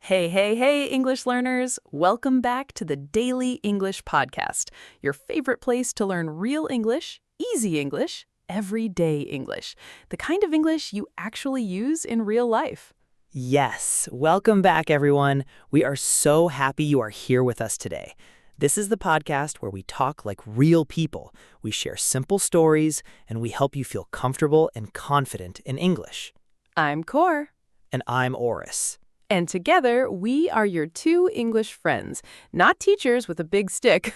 Hey, hey, hey, English learners! Welcome back to the Daily English Podcast, your favorite place to learn real English, easy English, everyday English, the kind of English you actually use in real life. Yes, welcome back, everyone. We are so happy you are here with us today. This is the podcast where we talk like real people. We share simple stories, and we help you feel comfortable and confident in English. I'm Cor. And I'm Orus. And together, we are your two English friends, not teachers with a big stick,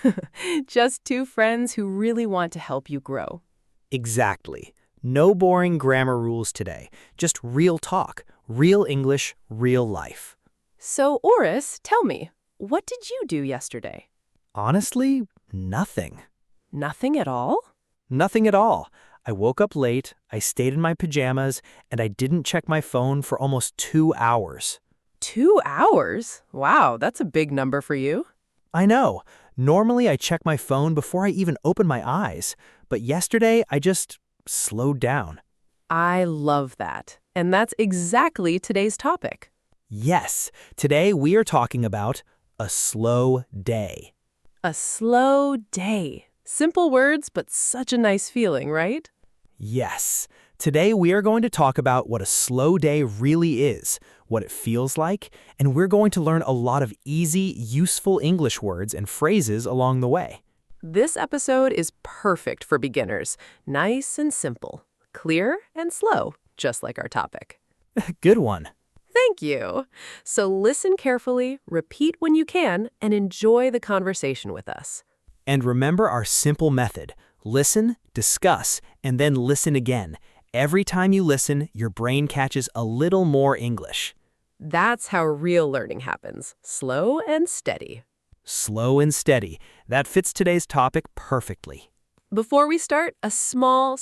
just two friends who really want to help you grow. Exactly. No boring grammar rules today. Just real talk, real English, real life. So, Orus, tell me, what did you do yesterday? Honestly, nothing. Nothing at all? Nothing at all. I woke up late, I stayed in my pajamas, and I didn't check my phone for almost 2 hours. 2 hours? Wow, that's a big number for you. I know. Normally I check my phone before I even open my eyes, but yesterday I just slowed down. I love that. And that's exactly today's topic. Yes, today we are talking about a slow day. A slow day. Simple words, but such a nice feeling, right? Yes, today we are going to talk about what a slow day really is, what it feels like, and we're going to learn a lot of easy, useful English words and phrases along the way. This episode is perfect for beginners. Nice and simple. Clear and slow, just like our topic. Good one. Thank you. So listen carefully, repeat when you can, and enjoy the conversation with us. And remember our simple method. Listen, discuss, and then listen again. Every time you listen, your brain catches a little more English. That's how real learning happens. Slow and steady. Slow and steady. That fits today's topic perfectly. Before we start, a small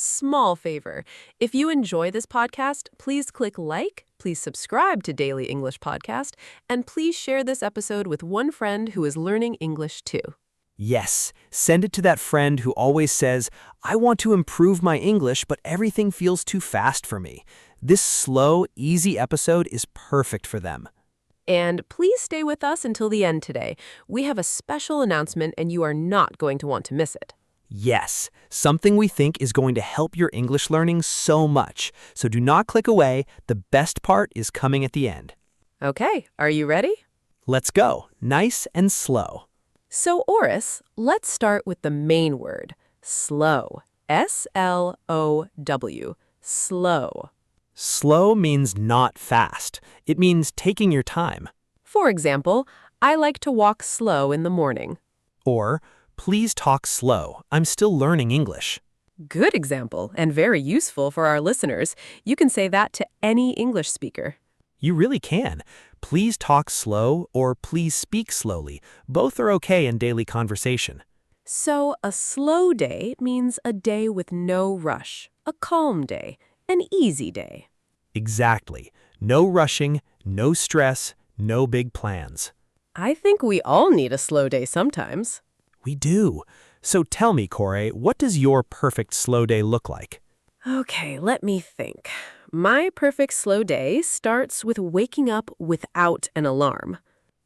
favor. If you enjoy this podcast, please click like, please subscribe to Daily English Podcast, and please share this episode with one friend who is learning English too. Yes, send it to that friend who always says, I want to improve my English, but everything feels too fast for me. This slow, easy episode is perfect for them. And please stay with us until the end today. We have a special announcement and you are not going to want to miss it. Yes, something we think is going to help your English learning so much. So do not click away. The best part is coming at the end. Okay, are you ready? Let's go. Nice and slow. So, Orus, let's start with the main word, slow. S-L-O-W, slow. Slow means not fast. It means taking your time. For example, I like to walk slow in the morning. Or, please talk slow. I'm still learning English. Good example, and very useful for our listeners. You can say that to any English speaker. You really can. Please talk slow or please speak slowly. Both are okay in daily conversation. So, a slow day means a day with no rush, a calm day, an easy day. Exactly. No rushing, no stress, no big plans. I think we all need a slow day sometimes. We do. So tell me, Corey, what does your perfect slow day look like? Okay, let me think. My perfect slow day starts with waking up without an alarm.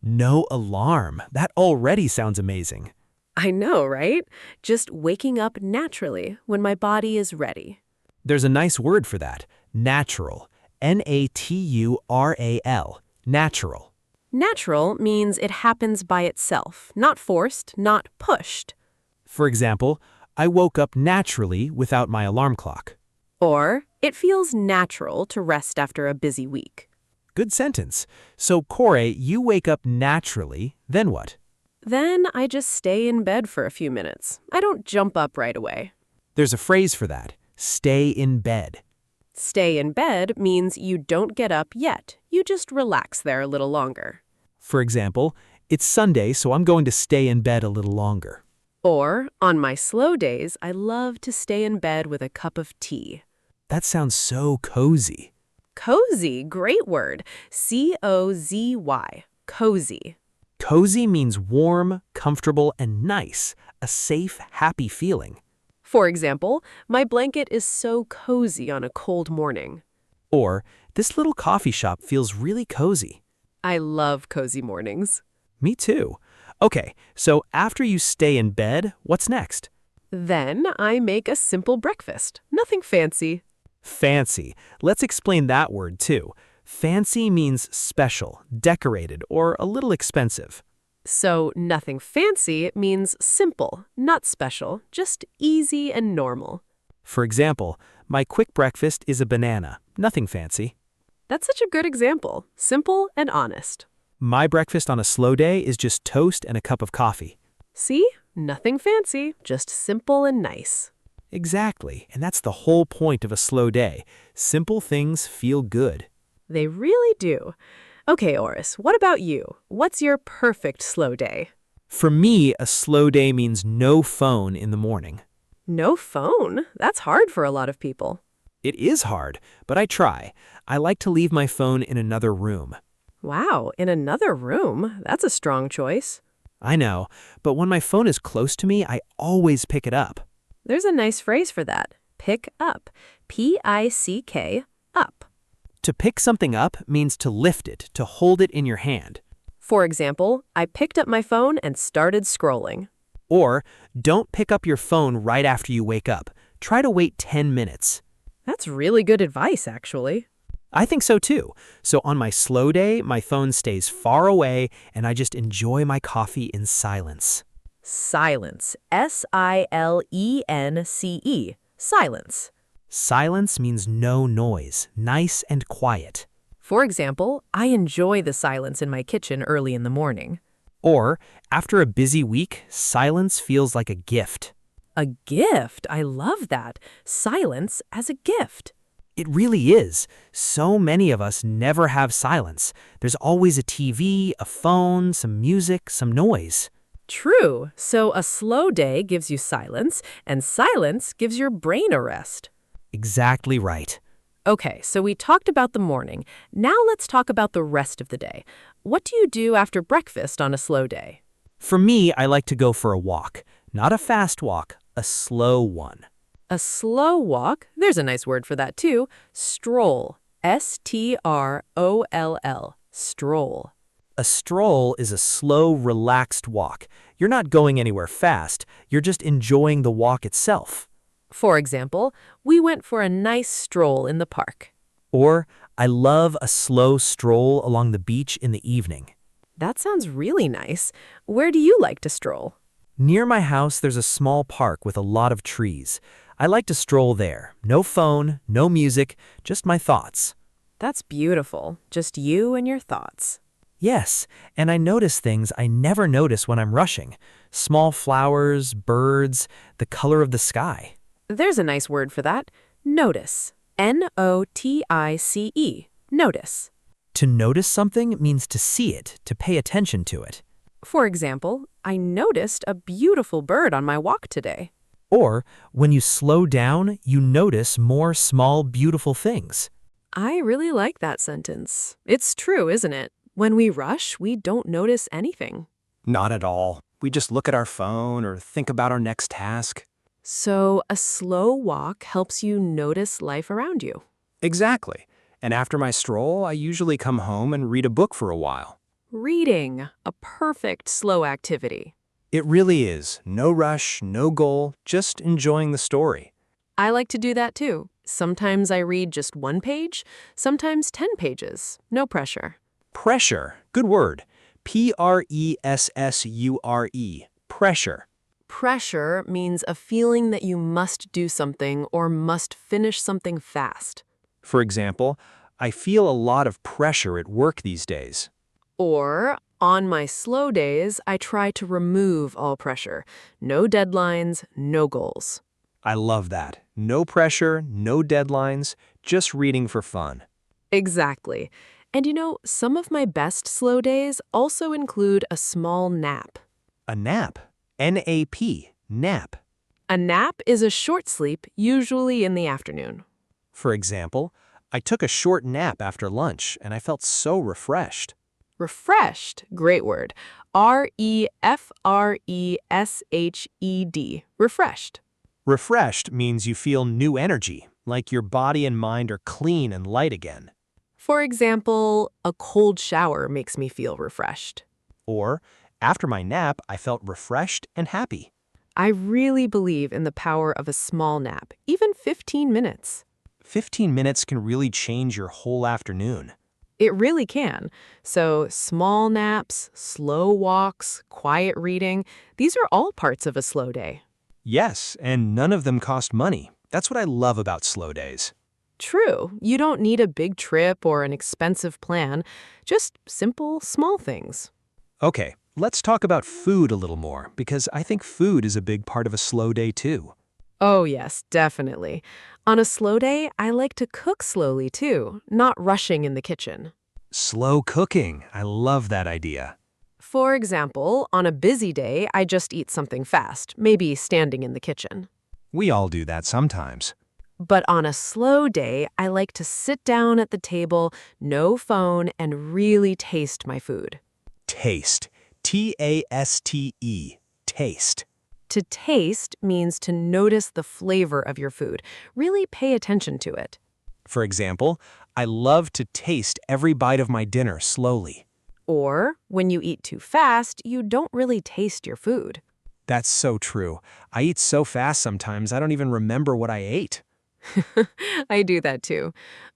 No alarm. That already sounds amazing. I know, right? Just waking up naturally when my body is ready. There's a nice word for that. Natural. N-A-T-U-R-A-L. Natural. Natural means it happens by itself, not forced, not pushed. For example, I woke up naturally without my alarm clock. Or, it feels natural to rest after a busy week. Good sentence. So, Corey, you wake up naturally, then what? Then I just stay in bed for a few minutes. I don't jump up right away. There's a phrase for that. Stay in bed. Stay in bed means you don't get up yet. You just relax there a little longer. For example, it's Sunday, so I'm going to stay in bed a little longer. Or, on my slow days, I love to stay in bed with a cup of tea. That sounds so cozy. Cozy, great word. C-O-Z-Y, cozy. Cozy means warm, comfortable, and nice. A safe, happy feeling. For example, my blanket is so cozy on a cold morning. Or, this little coffee shop feels really cozy. I love cozy mornings. Me too. Okay, so after you stay in bed, what's next? Then I make a simple breakfast. Nothing fancy. Fancy. Let's explain that word too. Fancy means special, decorated, or a little expensive. So nothing fancy means simple, not special, just easy and normal. For example, my quick breakfast is a banana. Nothing fancy. That's such a good example. Simple and honest. My breakfast on a slow day is just toast and a cup of coffee. See? Nothing fancy, just simple and nice. Exactly, and that's the whole point of a slow day. Simple things feel good. They really do. Okay, Orus, what about you? What's your perfect slow day? For me, a slow day means no phone in the morning. No phone? That's hard for a lot of people. It is hard, but I try. I like to leave my phone in another room. Wow, in another room? That's a strong choice. I know, but when my phone is close to me, I always pick it up. There's a nice phrase for that. Pick up. P-I-C-K, up. To pick something up means to lift it, to hold it in your hand. For example, I picked up my phone and started scrolling. Or, don't pick up your phone right after you wake up. Try to wait 10 minutes. That's really good advice, actually. I think so too. So on my slow day, my phone stays far away and I just enjoy my coffee in silence. Silence. S-I-L-E-N-C-E. Silence. Silence means no noise, nice and quiet. For example, I enjoy the silence in my kitchen early in the morning. Or, after a busy week, silence feels like a gift. A gift? I love that. Silence as a gift. It really is. So many of us never have silence. There's always a TV, a phone, some music, some noise. True. So a slow day gives you silence, and silence gives your brain a rest. Exactly right. Okay, so we talked about the morning. Now let's talk about the rest of the day. What do you do after breakfast on a slow day? For me, I like to go for a walk. Not a fast walk, a slow one. A slow walk, there's a nice word for that too, stroll. S-T-R-O-L-L, stroll. A stroll is a slow, relaxed walk. You're not going anywhere fast, you're just enjoying the walk itself. For example, we went for a nice stroll in the park. Or, I love a slow stroll along the beach in the evening. That sounds really nice. Where do you like to stroll? Near my house, there's a small park with a lot of trees. I like to stroll there. No phone, no music, just my thoughts. That's beautiful. Just you and your thoughts. Yes, and I notice things I never notice when I'm rushing. Small flowers, birds, the color of the sky. There's a nice word for that. Notice. N-O-T-I-C-E. Notice. To notice something means to see it, to pay attention to it. For example, I noticed a beautiful bird on my walk today. Or, when you slow down, you notice more small, beautiful things. I really like that sentence. It's true, isn't it? When we rush, we don't notice anything. Not at all. We just look at our phone or think about our next task. So a slow walk helps you notice life around you. Exactly. And after my stroll, I usually come home and read a book for a while. Reading, a perfect slow activity. It really is. No rush, no goal, just enjoying the story. I like to do that too. Sometimes I read just 1 page, sometimes 10 pages. No pressure. Pressure. Good word. P-R-E-S-S-U-R-E. Pressure. Pressure means a feeling that you must do something or must finish something fast. For example, I feel a lot of pressure at work these days. Or, on my slow days, I try to remove all pressure. No deadlines, no goals. I love that. No pressure, no deadlines, just reading for fun. Exactly. And you know, some of my best slow days also include a small nap. A nap. N-A-P. Nap. A nap is a short sleep, usually in the afternoon. For example, I took a short nap after lunch and I felt so refreshed. Refreshed, great word. R-E-F-R-E-S-H-E-D. Refreshed. Refreshed means you feel new energy, like your body and mind are clean and light again. For example, a cold shower makes me feel refreshed. Or, after my nap, I felt refreshed and happy. I really believe in the power of a small nap, even 15 minutes. 15 minutes can really change your whole afternoon. It really can. So small naps, slow walks, quiet reading, these are all parts of a slow day. Yes, and none of them cost money. That's what I love about slow days. True, you don't need a big trip or an expensive plan, just simple, small things. Okay, let's talk about food a little more, because I think food is a big part of a slow day too. Oh yes, definitely. On a slow day, I like to cook slowly too, not rushing in the kitchen. Slow cooking, I love that idea. For example, on a busy day, I just eat something fast, maybe standing in the kitchen. We all do that sometimes. But on a slow day, I like to sit down at the table, no phone, and really taste my food. Taste. T-A-S-T-E. Taste. To taste means to notice the flavor of your food, really pay attention to it. For example, I love to taste every bite of my dinner slowly. Or, when you eat too fast, you don't really taste your food. That's so true. I eat so fast sometimes I don't even remember what I ate. I do that too.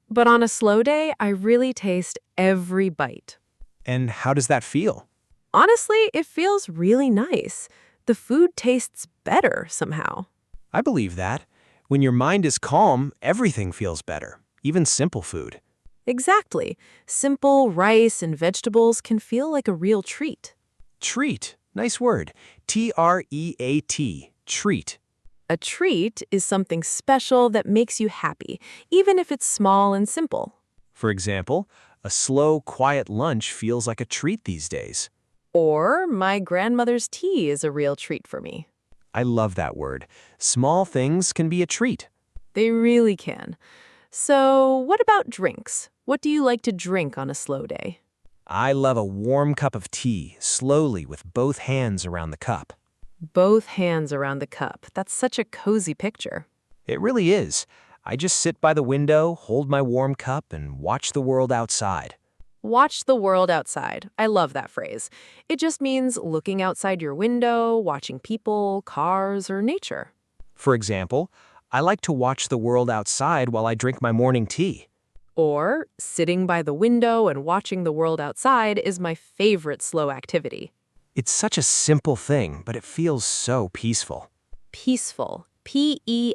But on a slow day, I really taste every bite. And how does that feel? Honestly, it feels really nice. The food tastes better somehow. I believe that. When your mind is calm, everything feels better, even simple food. Exactly. Simple rice and vegetables can feel like a real treat. Treat. Nice word. T-R-E-A-T. Treat. A treat is something special that makes you happy, even if it's small and simple. For example, a slow, quiet lunch feels like a treat these days. Or my grandmother's tea is a real treat for me. I love that word. Small things can be a treat. They really can. So, what about drinks? What do you like to drink on a slow day? I love a warm cup of tea, slowly with both hands around the cup. Both hands around the cup. That's such a cozy picture. It really is. I just sit by the window, hold my warm cup, and watch the world outside. Watch the world outside. I love that phrase. It just means looking outside your window, watching people, cars, or nature. For example, I like to watch the world outside while I drink my morning tea. Or, sitting by the window and watching the world outside is my favorite slow activity. It's such a simple thing, but it feels so peaceful. Peaceful. P-E-A-C-E-F-U-L.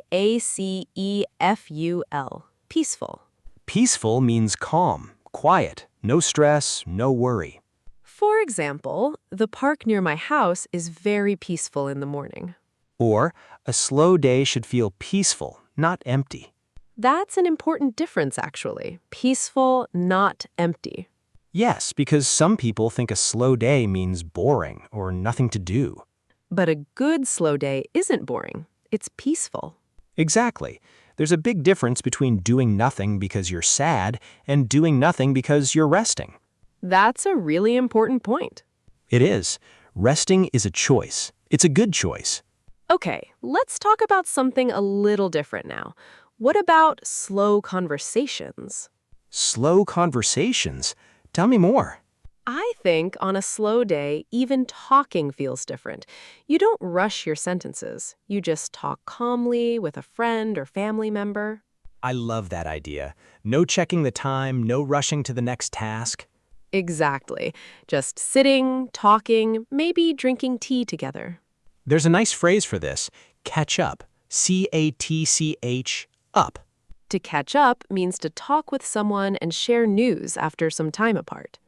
Peaceful. Peaceful means calm, quiet, no stress, no worry. For example, the park near my house is very peaceful in the morning. Or, a slow day should feel peaceful, not empty. That's an important difference, actually. Peaceful, not empty. Yes, because some people think a slow day means boring or nothing to do. But a good slow day isn't boring. It's peaceful. Exactly. There's a big difference between doing nothing because you're sad and doing nothing because you're resting. That's a really important point. It is. Resting is a choice. It's a good choice. Okay, let's talk about something a little different now. What about slow conversations? Slow conversations? Tell me more. I think on a slow day, even talking feels different. You don't rush your sentences. You just talk calmly with a friend or family member. I love that idea. No checking the time, no rushing to the next task. Exactly. Just sitting, talking, maybe drinking tea together. There's a nice phrase for this. Catch up. C-A-T-C-H, up. To catch up means to talk with someone and share news after some time apart.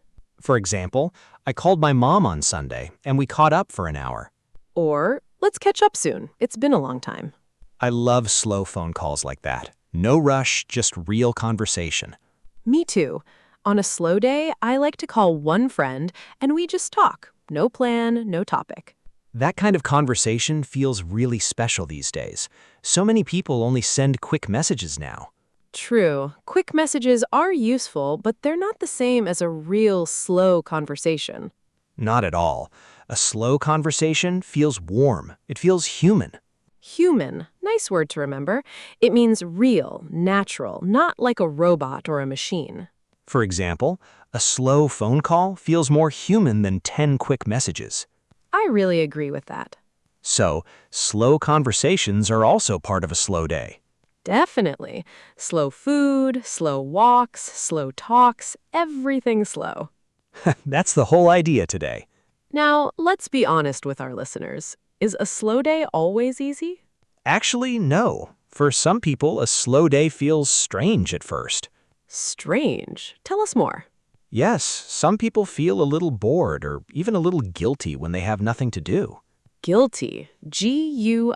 For example, I called my mom on Sunday, and we caught up for an hour. Or, let's catch up soon. It's been a long time. I love slow phone calls like that. No rush, just real conversation. Me too. On a slow day, I like to call one friend and we just talk. No plan, no topic. That kind of conversation feels really special these days. So many people only send quick messages now. True. Quick messages are useful, but they're not the same as a real slow conversation. Not at all. A slow conversation feels warm. It feels human. Human. Nice word to remember. It means real, natural, not like a robot or a machine. For example, a slow phone call feels more human than 10 quick messages. I really agree with that. So, slow conversations are also part of a slow day. Definitely. Slow food, slow walks, slow talks, everything slow. That's the whole idea today. Now, let's be honest with our listeners. Is a slow day always easy? Actually, no. For some people, a slow day feels strange at first. Strange. Tell us more. Yes, some people feel a little bored or even a little guilty when they have nothing to do. Guilty. Guilty.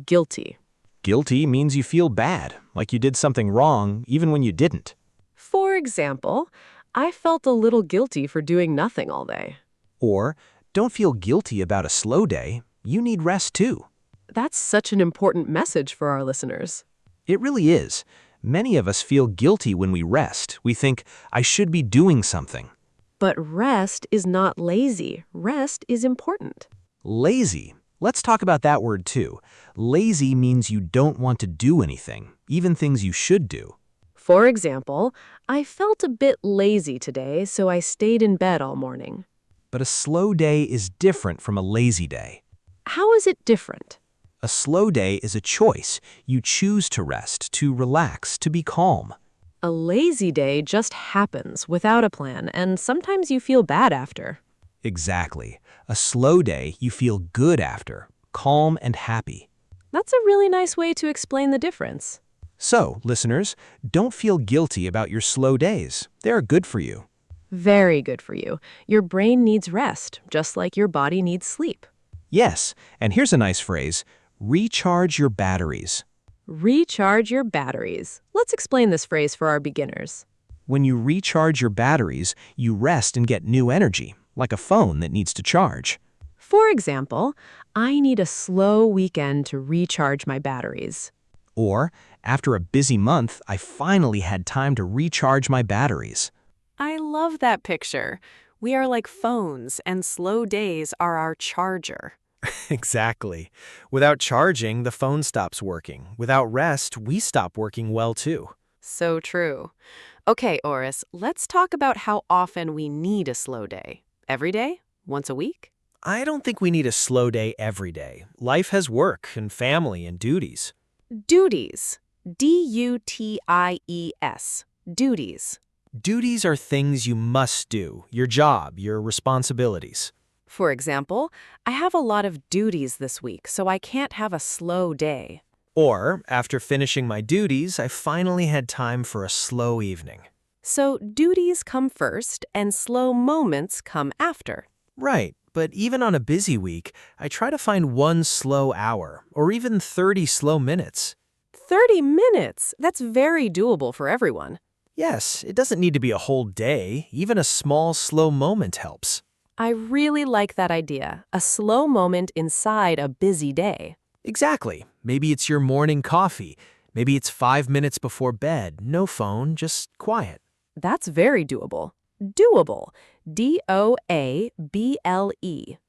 Guilty. Guilty means you feel bad, like you did something wrong, even when you didn't. For example, I felt a little guilty for doing nothing all day. Or, don't feel guilty about a slow day. You need rest too. That's such an important message for our listeners. It really is. Many of us feel guilty when we rest. We think, I should be doing something. But rest is not lazy. Rest is important. Lazy. Let's talk about that word too. Lazy means you don't want to do anything, even things you should do. For example, I felt a bit lazy today, so I stayed in bed all morning. But a slow day is different from a lazy day. How is it different? A slow day is a choice. You choose to rest, to relax, to be calm. A lazy day just happens without a plan, and sometimes you feel bad after. Exactly. A slow day, you feel good after, calm and happy. That's a really nice way to explain the difference. So, listeners, don't feel guilty about your slow days. They're good for you. Very good for you. Your brain needs rest, just like your body needs sleep. Yes, and here's a nice phrase, recharge your batteries. Recharge your batteries. Let's explain this phrase for our beginners. When you recharge your batteries, you rest and get new energy, like a phone that needs to charge. For example, I need a slow weekend to recharge my batteries. Or, after a busy month, I finally had time to recharge my batteries. I love that picture. We are like phones, and slow days are our charger. Exactly. Without charging, the phone stops working. Without rest, we stop working well too. So true. Okay, Orus, let's talk about how often we need a slow day. Every day? Once a week? I don't think we need a slow day every day. Life has work and family and duties. Duties. D-U-T-I-E-S. Duties. Duties are things you must do, your job, your responsibilities. For example, I have a lot of duties this week, so I can't have a slow day. Or, after finishing my duties, I finally had time for a slow evening. So duties come first, and slow moments come after. Right, but even on a busy week, I try to find one slow hour, or even 30 slow minutes. 30 minutes? That's very doable for everyone. Yes, it doesn't need to be a whole day. Even a small, slow moment helps. I really like that idea, a slow moment inside a busy day. Exactly. Maybe it's your morning coffee. Maybe it's 5 minutes before bed. No phone, just quiet. That's very doable. Doable. D-O-A-B-L-E.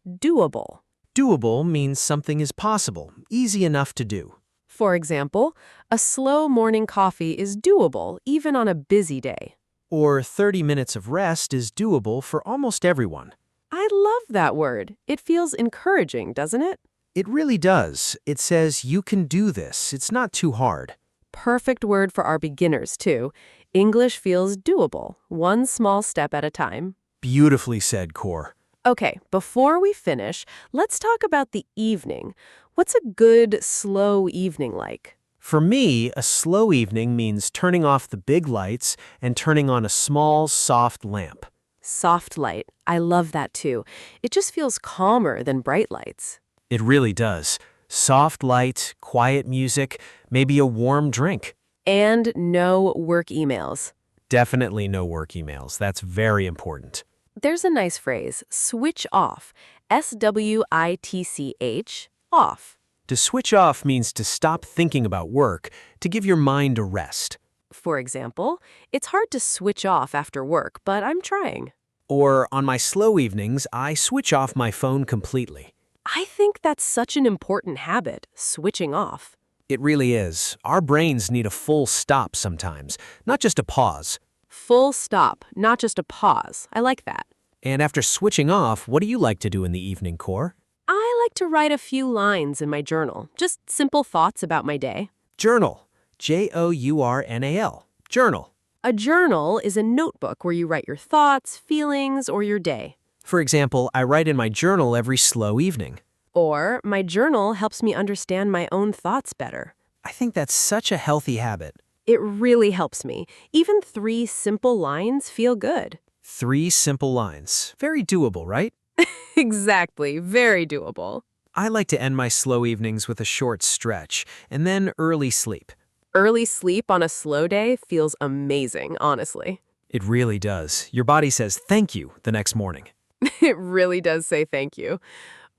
Doable. Doable means something is possible, easy enough to do. For example, a slow morning coffee is doable even on a busy day. Or 30 minutes of rest is doable for almost everyone. I love that word. It feels encouraging, doesn't it? It really does. It says you can do this. It's not too hard. Perfect word for our beginners, too. English feels doable, one small step at a time. Beautifully said, Cor. Okay, before we finish, let's talk about the evening. What's a good, slow evening like? For me, a slow evening means turning off the big lights and turning on a small, soft lamp. Soft light. I love that too. It just feels calmer than bright lights. It really does. Soft light, quiet music, maybe a warm drink. And no work emails. Definitely no work emails. That's very important. There's a nice phrase, switch off. S-W-I-T-C-H, off. To switch off means to stop thinking about work, to give your mind a rest. For example, it's hard to switch off after work, but I'm trying. Or on my slow evenings, I switch off my phone completely. I think that's such an important habit, switching off. It really is. Our brains need a full stop sometimes, not just a pause. Full stop, not just a pause. I like that. And after switching off, what do you like to do in the evening, Core? I like to write a few lines in my journal, just simple thoughts about my day. Journal. Journal. Journal. A journal is a notebook where you write your thoughts, feelings, or your day. For example, I write in my journal every slow evening. Or, my journal helps me understand my own thoughts better. I think that's such a healthy habit. It really helps me. Even 3 simple lines feel good. 3 simple lines. Very doable, right? Exactly, very doable. I like to end my slow evenings with a short stretch, and then early sleep. Early sleep on a slow day feels amazing, honestly. It really does. Your body says thank you the next morning. It really does say thank you.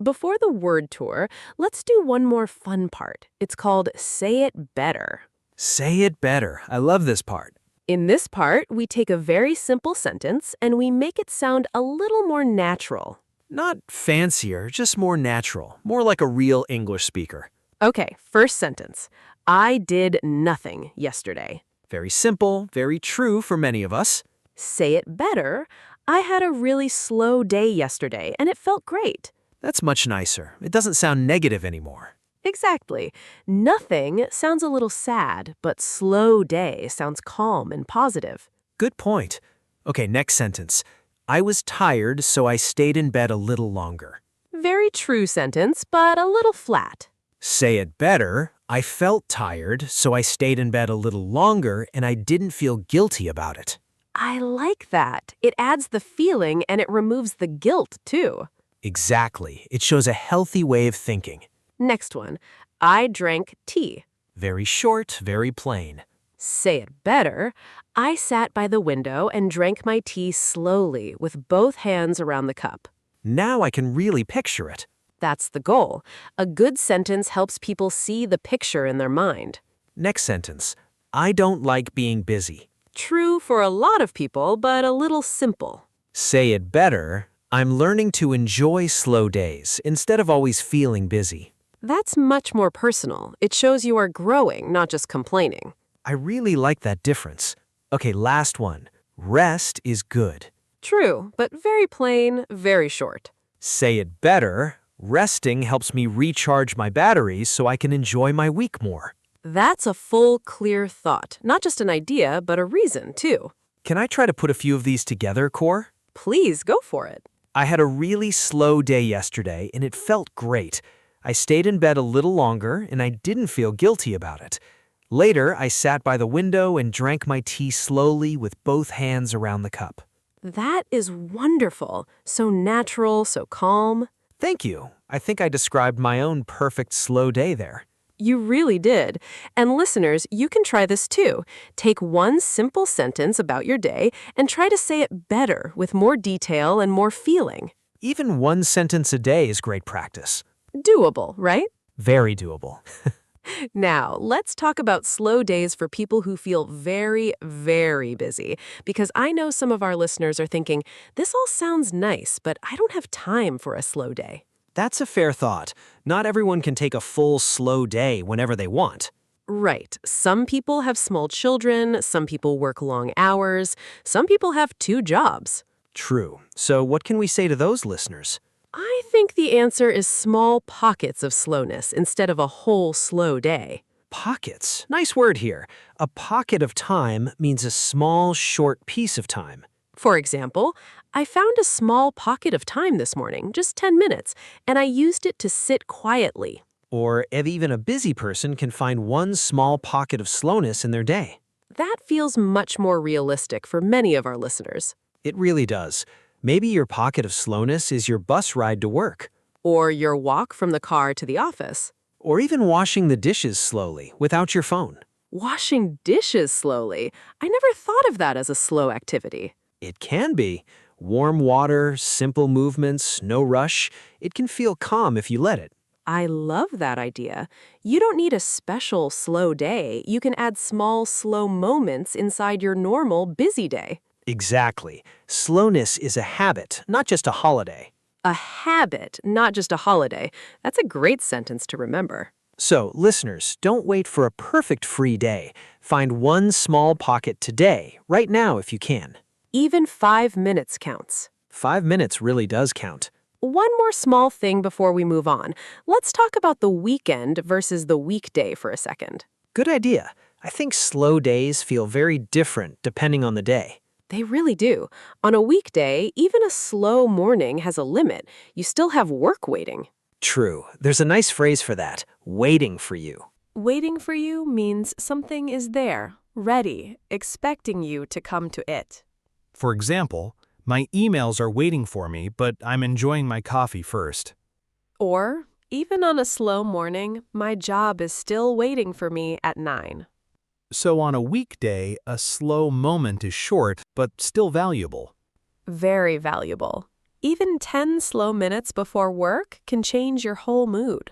Before the word tour, let's do one more fun part. It's called Say It Better. Say it better. I love this part. In this part, we take a very simple sentence and we make it sound a little more natural. Not fancier, just more natural, more like a real English speaker. Okay, first sentence. I did nothing yesterday. Very simple, very true for many of us. Say it better. I had a really slow day yesterday and it felt great. That's much nicer. It doesn't sound negative anymore. Exactly. Nothing sounds a little sad, but slow day sounds calm and positive. Good point. Okay, next sentence. I was tired, so I stayed in bed a little longer. Very true sentence, but a little flat. Say it better. I felt tired, so I stayed in bed a little longer, and I didn't feel guilty about it. I like that. It adds the feeling and it removes the guilt, too. Exactly. It shows a healthy way of thinking. Next one. I drank tea. Very short, very plain. Say it better. I sat by the window and drank my tea slowly with both hands around the cup. Now I can really picture it. That's the goal. A good sentence helps people see the picture in their mind. Next sentence. I don't like being busy. True for a lot of people, but a little simple. Say it better. I'm learning to enjoy slow days instead of always feeling busy. That's much more personal. It shows you are growing, not just complaining. I really like that difference. Okay, last one. Rest is good. True, but very plain, very short. Say it better. Resting helps me recharge my batteries so I can enjoy my week more. That's a full, clear thought. Not just an idea, but a reason, too. Can I try to put a few of these together, Core? Please, go for it. I had a really slow day yesterday, and it felt great. I stayed in bed a little longer, and I didn't feel guilty about it. Later, I sat by the window and drank my tea slowly with both hands around the cup. That is wonderful. So natural, so calm. Thank you. I think I described my own perfect slow day there. You really did. And listeners, you can try this too. Take one simple sentence about your day and try to say it better with more detail and more feeling. Even one sentence a day is great practice. Doable, right? Very doable. Now, let's talk about slow days for people who feel very, very busy. Because I know some of our listeners are thinking, this all sounds nice, but I don't have time for a slow day. That's a fair thought. Not everyone can take a full slow day whenever they want. Right. Some people have small children, some people work long hours, some people have 2 jobs. True. So what can we say to those listeners? I think the answer is small pockets of slowness instead of a whole slow day. Pockets. Nice word here. A pocket of time means a small, short piece of time. For example, I found a small pocket of time this morning, just 10 minutes, and I used it to sit quietly. Or if even a busy person can find one small pocket of slowness in their day. That feels much more realistic for many of our listeners. It really does. Maybe your pocket of slowness is your bus ride to work. Or your walk from the car to the office. Or even washing the dishes slowly without your phone. Washing dishes slowly. I never thought of that as a slow activity. It can be. Warm water, simple movements, no rush. It can feel calm if you let it. I love that idea. You don't need a special slow day. You can add small, slow moments inside your normal busy day. Exactly. Slowness is a habit, not just a holiday. A habit, not just a holiday. That's a great sentence to remember. So, listeners, don't wait for a perfect free day. Find one small pocket today, right now if you can. Even 5 minutes counts. 5 minutes really does count. One more small thing before we move on. Let's talk about the weekend versus the weekday for a second. Good idea. I think slow days feel very different depending on the day. They really do. On a weekday, even a slow morning has a limit. You still have work waiting. True. There's a nice phrase for that, waiting for you. Waiting for you means something is there, ready, expecting you to come to it. For example, my emails are waiting for me, but I'm enjoying my coffee first. Or, even on a slow morning, my job is still waiting for me at 9. So on a weekday, a slow moment is short, but still valuable. Very valuable. Even 10 slow minutes before work can change your whole mood.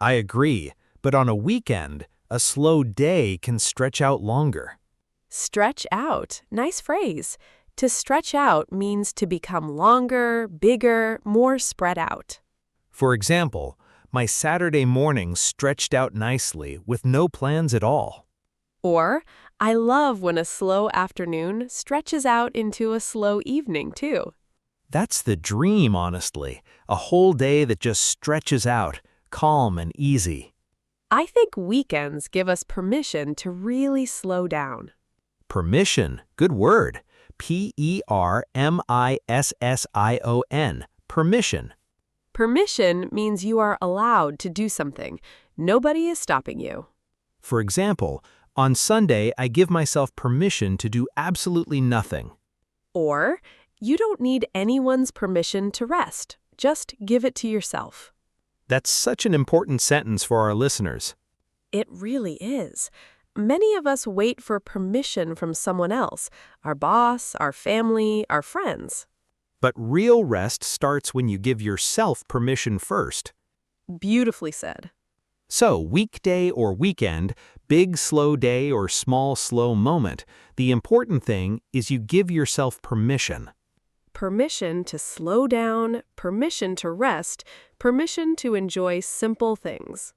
I agree, but on a weekend, a slow day can stretch out longer. Stretch out. Nice phrase. To stretch out means to become longer, bigger, more spread out. For example, my Saturday morning stretched out nicely with no plans at all. Or, I love when a slow afternoon stretches out into a slow evening, too. That's the dream, honestly. A whole day that just stretches out, calm and easy. I think weekends give us permission to really slow down. Permission, good word. Permission, permission. Permission means you are allowed to do something. Nobody is stopping you. For example, on Sunday, I give myself permission to do absolutely nothing. Or, you don't need anyone's permission to rest. Just give it to yourself. That's such an important sentence for our listeners. It really is. Many of us wait for permission from someone else, our boss, our family, our friends. But real rest starts when you give yourself permission first. Beautifully said. So, weekday or weekend, big slow day or small slow moment, the important thing is you give yourself permission. Permission to slow down, permission to rest, permission to enjoy simple things.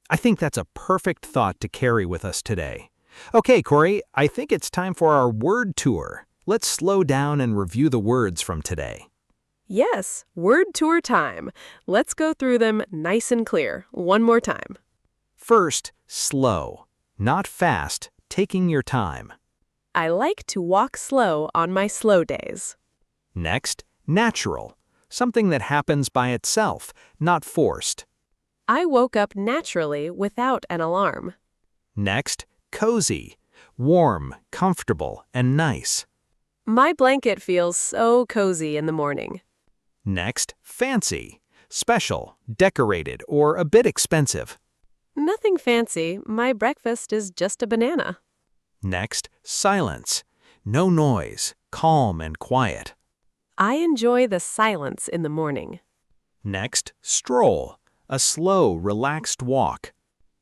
I think that's a perfect thought to carry with us today. Okay, Corey, I think it's time for our word tour. Let's slow down and review the words from today. Yes, word tour time. Let's go through them nice and clear, one more time. First, slow. Not fast, taking your time. I like to walk slow on my slow days. Next, natural. Something that happens by itself, not forced. I woke up naturally without an alarm. Next, cozy. Warm, comfortable, and nice. My blanket feels so cozy in the morning. Next, fancy. Special, decorated, or a bit expensive. Nothing fancy. My breakfast is just a banana. Next, silence. No noise, calm and quiet. I enjoy the silence in the morning. Next, stroll. A slow, relaxed walk.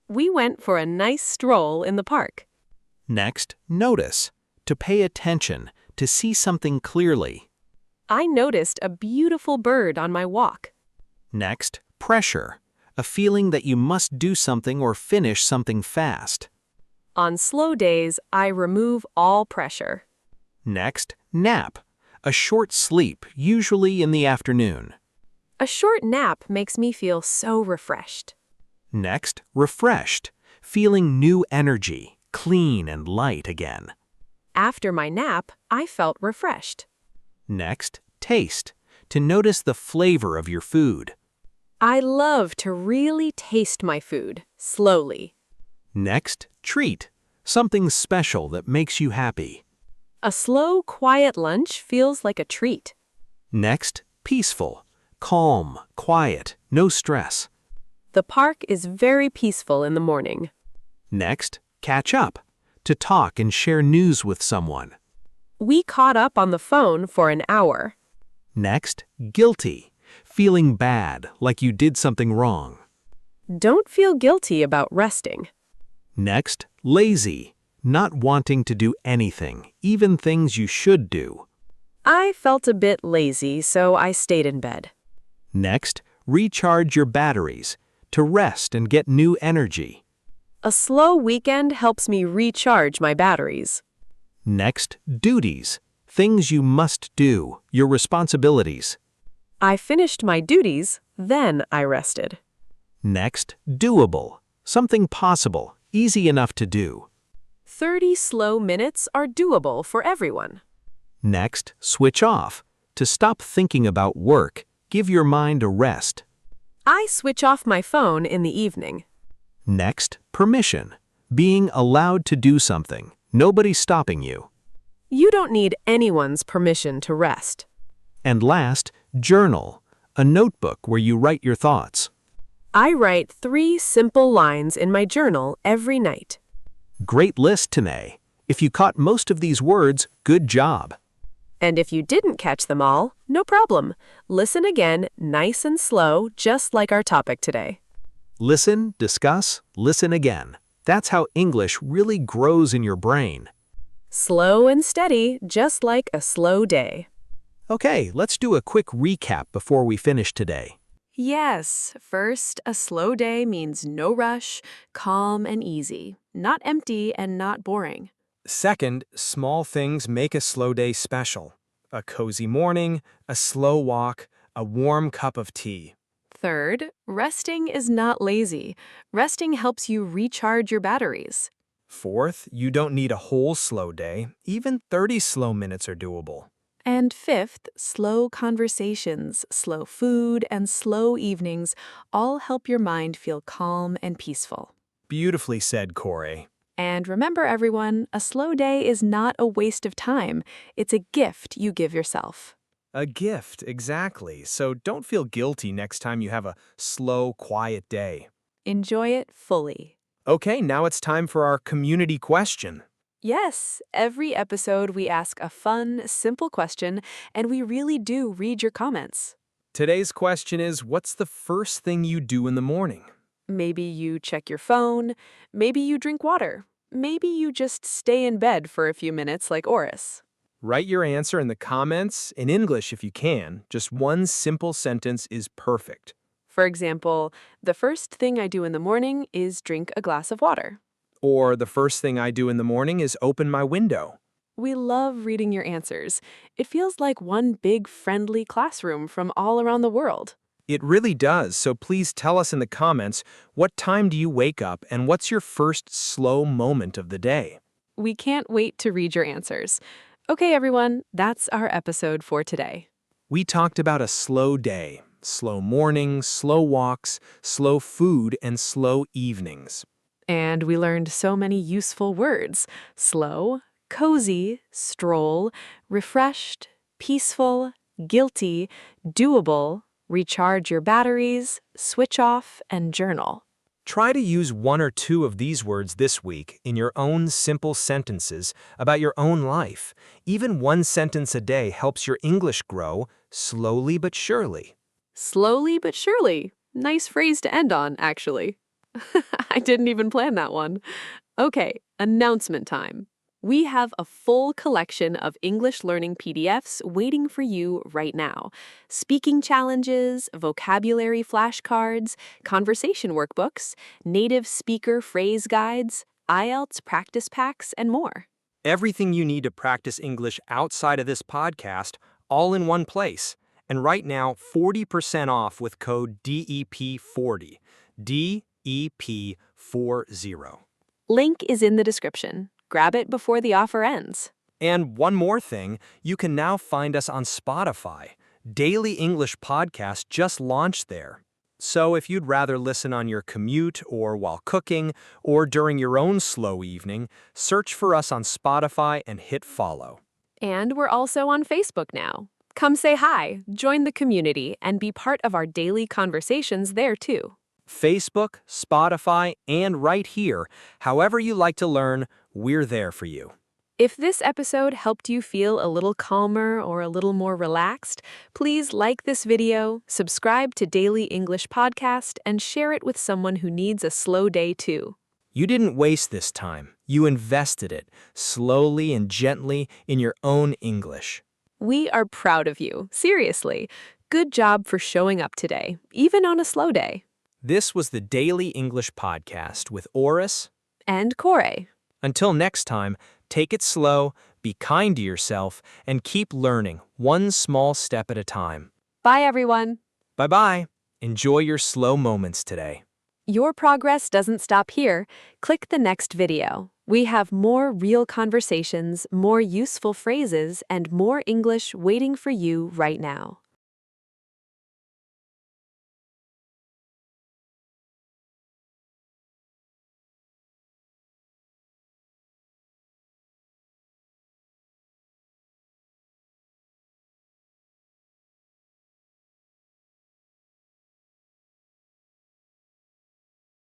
We went for a nice stroll in the park. Next, notice. To pay attention, to see something clearly. I noticed a beautiful bird on my walk. Next, pressure. A feeling that you must do something or finish something fast. On slow days, I remove all pressure. Next, nap. A short sleep, usually in the afternoon. A short nap makes me feel so refreshed. Next, refreshed. Feeling new energy, clean and light again. After my nap, I felt refreshed. Next, taste. To notice the flavor of your food. I love to really taste my food, slowly. Next, treat. Something special that makes you happy. A slow, quiet lunch feels like a treat. Next, peaceful. Calm, quiet, no stress. The park is very peaceful in the morning. Next, catch up. To talk and share news with someone. We caught up on the phone for an hour. Next, guilty. Feeling bad, like you did something wrong. Don't feel guilty about resting. Next, lazy. Not wanting to do anything, even things you should do. I felt a bit lazy, so I stayed in bed. Next, recharge your batteries. to rest and get new energy. A slow weekend helps me recharge my batteries. Next, duties. Things you must do, your responsibilities. I finished my duties, then I rested. Next, doable. Something possible, easy enough to do. 30 slow minutes are doable for everyone. Next, switch off. To stop thinking about work, give your mind a rest. I switch off my phone in the evening. Next, permission. Being allowed to do something. Nobody stopping you. You don't need anyone's permission to rest. And last, journal. A notebook where you write your thoughts. I write 3 simple lines in my journal every night. Great list today. If you caught most of these words, good job. And if you didn't catch them all, no problem. Listen again, nice and slow, just like our topic today. Listen, discuss, listen again. That's how English really grows in your brain. Slow and steady, just like a slow day. Okay, let's do a quick recap before we finish today. Yes, first, a slow day means no rush, calm and easy, not empty and not boring. Second, small things make a slow day special. A cozy morning, a slow walk, a warm cup of tea. Third, resting is not lazy. Resting helps you recharge your batteries. Fourth, you don't need a whole slow day. Even 30 slow minutes are doable. And fifth, slow conversations, slow food, and slow evenings all help your mind feel calm and peaceful. Beautifully said, Corey. And remember, everyone, a slow day is not a waste of time. It's a gift you give yourself. A gift, exactly. So don't feel guilty next time you have a slow, quiet day. Enjoy it fully. Okay, now it's time for our community question. Yes, every episode we ask a fun, simple question, and we really do read your comments. Today's question is, what's the first thing you do in the morning? Maybe you check your phone, maybe you drink water, maybe you just stay in bed for a few minutes like Orus. Write your answer in the comments, in English if you can. Just one simple sentence is perfect. For example, the first thing I do in the morning is drink a glass of water. Or the first thing I do in the morning is open my window. We love reading your answers. It feels like one big friendly classroom from all around the world. It really does, so please tell us in the comments, what time do you wake up and what's your first slow moment of the day? We can't wait to read your answers. Okay, everyone, that's our episode for today. We talked about a slow day, slow mornings, slow walks, slow food, and slow evenings. And we learned so many useful words: slow, cozy, stroll, refreshed, peaceful, guilty, doable, recharge your batteries, switch off, and journal. Try to use one or two of these words this week in your own simple sentences about your own life. Even one sentence a day helps your English grow, slowly but surely. Slowly but surely. Nice phrase to end on, actually. I didn't even plan that one. Okay, announcement time. We have a full collection of English learning PDFs waiting for you right now. Speaking challenges, vocabulary flashcards, conversation workbooks, native speaker phrase guides, IELTS practice packs, and more. Everything you need to practice English outside of this podcast, all in one place. And right now, 40% off with code DEP40. DEP40. Link is in the description. Grab it before the offer ends. And one more thing, you can now find us on Spotify. Daily English Podcast just launched there. So if you'd rather listen on your commute or while cooking or during your own slow evening, search for us on Spotify and hit follow. And we're also on Facebook now. Come say hi, join the community, and be part of our daily conversations there too. Facebook, Spotify, and right here, however you like to learn, we're there for you. If this episode helped you feel a little calmer or a little more relaxed, please like this video, subscribe to Daily English Podcast, and share it with someone who needs a slow day too. You didn't waste this time. You invested it, slowly and gently, in your own English. We are proud of you, seriously. Good job for showing up today, even on a slow day. This was the Daily English Podcast with Orus. And Corey. Until next time, take it slow, be kind to yourself, and keep learning one small step at a time. Bye, everyone. Bye-bye. Enjoy your slow moments today. Your progress doesn't stop here. Click the next video. We have more real conversations, more useful phrases, and more English waiting for you right now.